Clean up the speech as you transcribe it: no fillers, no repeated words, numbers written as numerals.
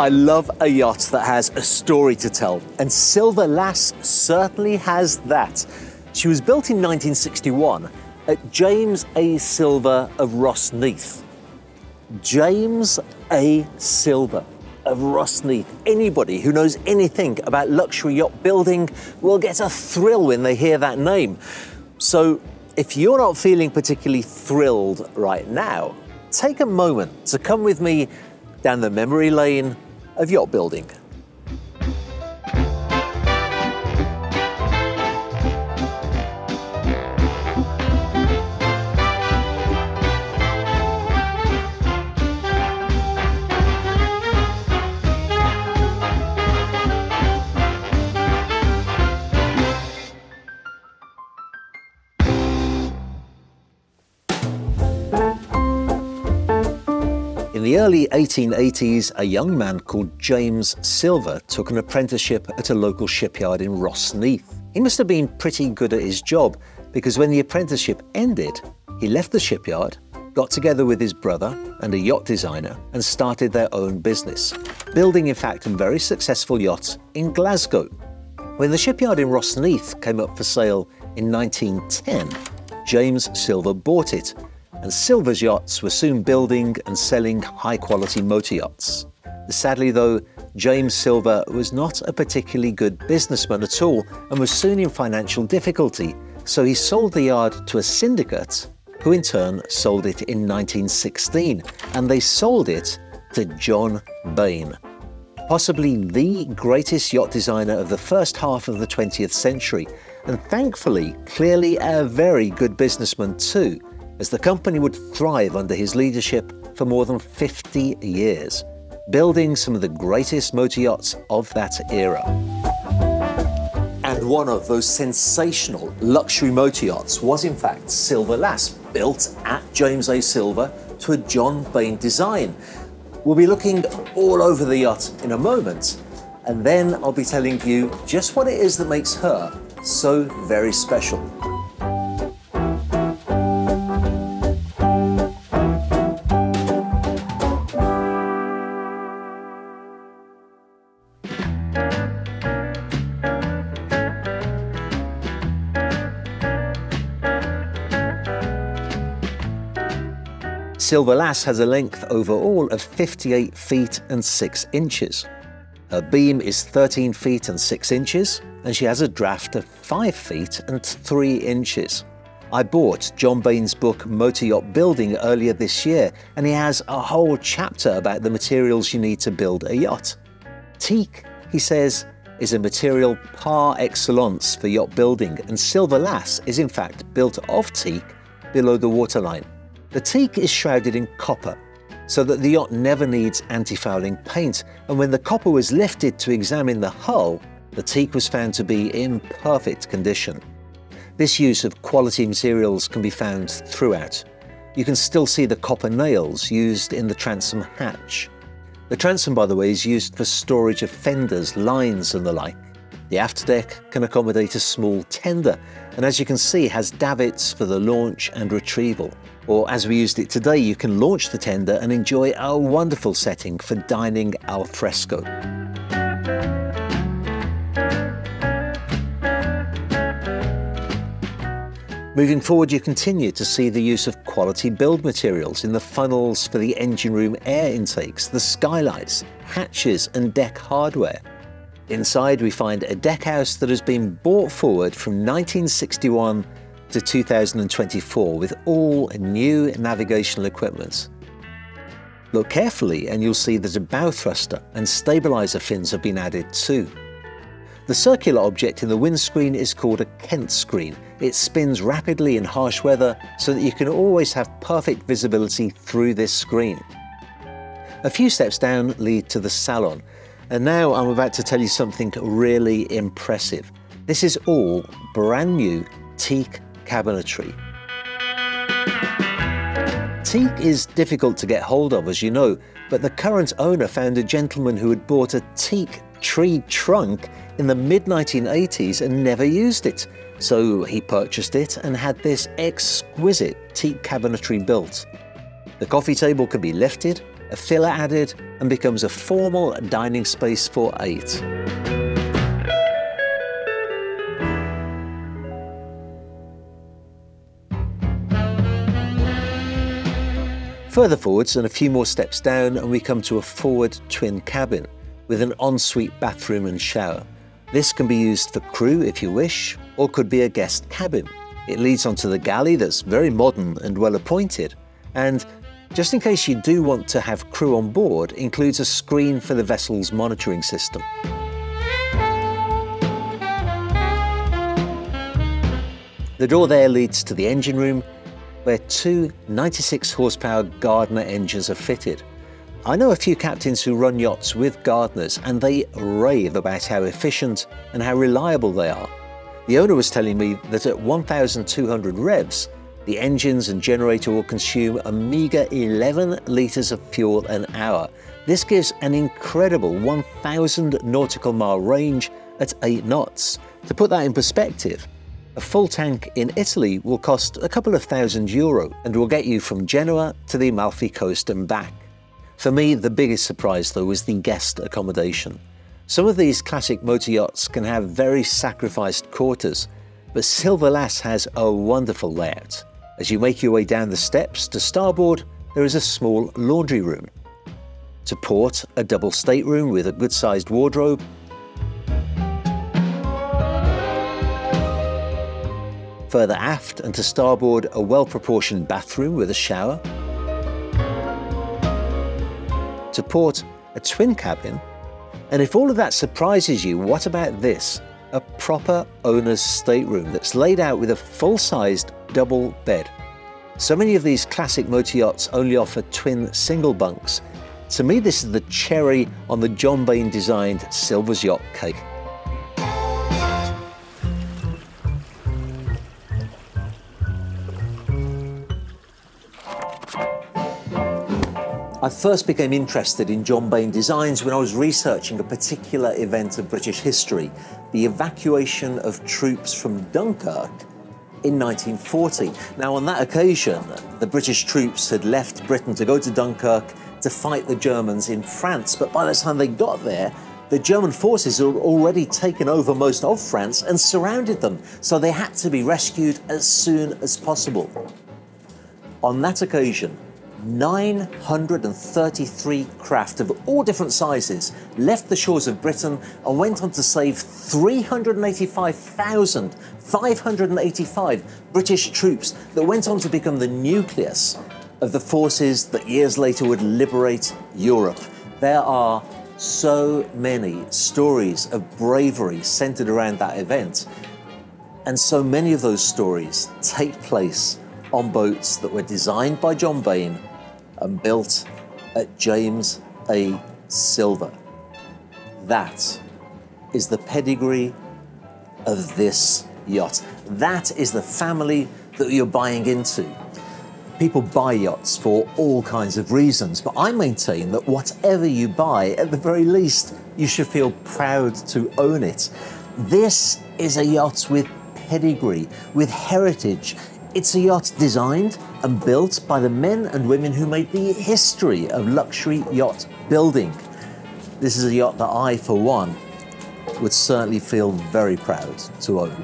I love a yacht that has a story to tell, and Silver Lass certainly has that. She was built in 1961 at James A. Silver of Rossneath. James A. Silver of Rossneath. Anybody who knows anything about luxury yacht building will get a thrill when they hear that name. So if you're not feeling particularly thrilled right now, take a moment to come with me down the memory lane of yacht building. In the early 1880s, a young man called James Silver took an apprenticeship at a local shipyard in Rossneath. He must have been pretty good at his job, because when the apprenticeship ended, he left the shipyard, got together with his brother and a yacht designer, and started their own business, building in fact a very successful yacht in Glasgow. When the shipyard in Rossneath came up for sale in 1910, James Silver bought it, and Silver's yachts were soon building and selling high-quality motor yachts. Sadly though, James Silver was not a particularly good businessman at all and was soon in financial difficulty, so he sold the yard to a syndicate, who in turn sold it in 1916, and they sold it to John Bain, possibly the greatest yacht designer of the first half of the 20th century, and thankfully, clearly a very good businessman too, as the company would thrive under his leadership for more than 50 years, building some of the greatest motor yachts of that era. And one of those sensational luxury motor yachts was in fact Silver Lass, built at James A. Silver to a John Bain design. We'll be looking all over the yacht in a moment, and then I'll be telling you just what it is that makes her so very special. Silver Lass has a length overall of 58 feet and 6 inches. Her beam is 13 feet and 6 inches, and she has a draft of 5 feet and 3 inches. I bought John Bain's book Motor Yacht Building earlier this year, and he has a whole chapter about the materials you need to build a yacht. Teak, he says, is a material par excellence for yacht building, and Silver Lass is in fact built of teak below the waterline. The teak is shrouded in copper, so that the yacht never needs anti-fouling paint, and when the copper was lifted to examine the hull, the teak was found to be in perfect condition. This use of quality materials can be found throughout. You can still see the copper nails used in the transom hatch. The transom, by the way, is used for storage of fenders, lines and the like. The afterdeck can accommodate a small tender, and as you can see, has davits for the launch and retrieval. Or as we used it today, you can launch the tender and enjoy a wonderful setting for dining al fresco. Moving forward, you continue to see the use of quality build materials in the funnels for the engine room air intakes, the skylights, hatches and deck hardware. Inside we find a deck house that has been brought forward from 1961 to 2024 with all new navigational equipment. Look carefully and you'll see that a bow thruster and stabilizer fins have been added too. The circular object in the windscreen is called a Kent screen. It spins rapidly in harsh weather so that you can always have perfect visibility through this screen. A few steps down lead to the salon, and now I'm about to tell you something really impressive. This is all brand new teak cabinetry. Teak is difficult to get hold of, as you know, but the current owner found a gentleman who had bought a teak tree trunk in the mid-1980s and never used it. So he purchased it and had this exquisite teak cabinetry built. The coffee table can be lifted, a filler added, and becomes a formal dining space for 8. Further forwards and a few more steps down and we come to a forward twin cabin with an ensuite bathroom and shower. This can be used for crew if you wish, or could be a guest cabin. It leads onto the galley that's very modern and well appointed, and just in case you do want to have crew on board, includes a screen for the vessel's monitoring system. The door there leads to the engine room, where 2 96 horsepower Gardner engines are fitted. I know a few captains who run yachts with Gardners, and they rave about how efficient and how reliable they are. The owner was telling me that at 1,200 revs, the engines and generator will consume a meager 11 litres of fuel an hour. This gives an incredible 1,000 nautical mile range at 8 knots. To put that in perspective, a full tank in Italy will cost a couple of €1,000 and will get you from Genoa to the Amalfi Coast and back. For me, the biggest surprise though was the guest accommodation. Some of these classic motor yachts can have very sacrificed quarters, but Silver Lass has a wonderful layout. As you make your way down the steps to starboard, there is a small laundry room. To port, a double stateroom with a good-sized wardrobe. Further aft and to starboard, a well-proportioned bathroom with a shower. To port, a twin cabin. And if all of that surprises you, what about this? A proper owner's stateroom that's laid out with a full-sized double bed. So many of these classic motor yachts only offer twin single bunks. To me, this is the cherry on the John Bain designed Silver's Yacht cake. I first became interested in John Bain designs when I was researching a particular event of British history, the evacuation of troops from Dunkirk in 1940. Now, on that occasion, the British troops had left Britain to go to Dunkirk to fight the Germans in France, but by the time they got there, the German forces had already taken over most of France and surrounded them, so they had to be rescued as soon as possible. On that occasion, 933 craft of all different sizes left the shores of Britain and went on to save 385,585 British troops that went on to become the nucleus of the forces that years later would liberate Europe. There are so many stories of bravery centered around that event, and so many of those stories take place on boats that were designed by John Bain and built at James A. Silver. That is the pedigree of this yacht. That is the family that you're buying into. People buy yachts for all kinds of reasons, but I maintain that whatever you buy, at the very least, you should feel proud to own it. This is a yacht with pedigree, with heritage. It's a yacht designed and built by the men and women who made the history of luxury yacht building. This is a yacht that I, for one, would certainly feel very proud to own.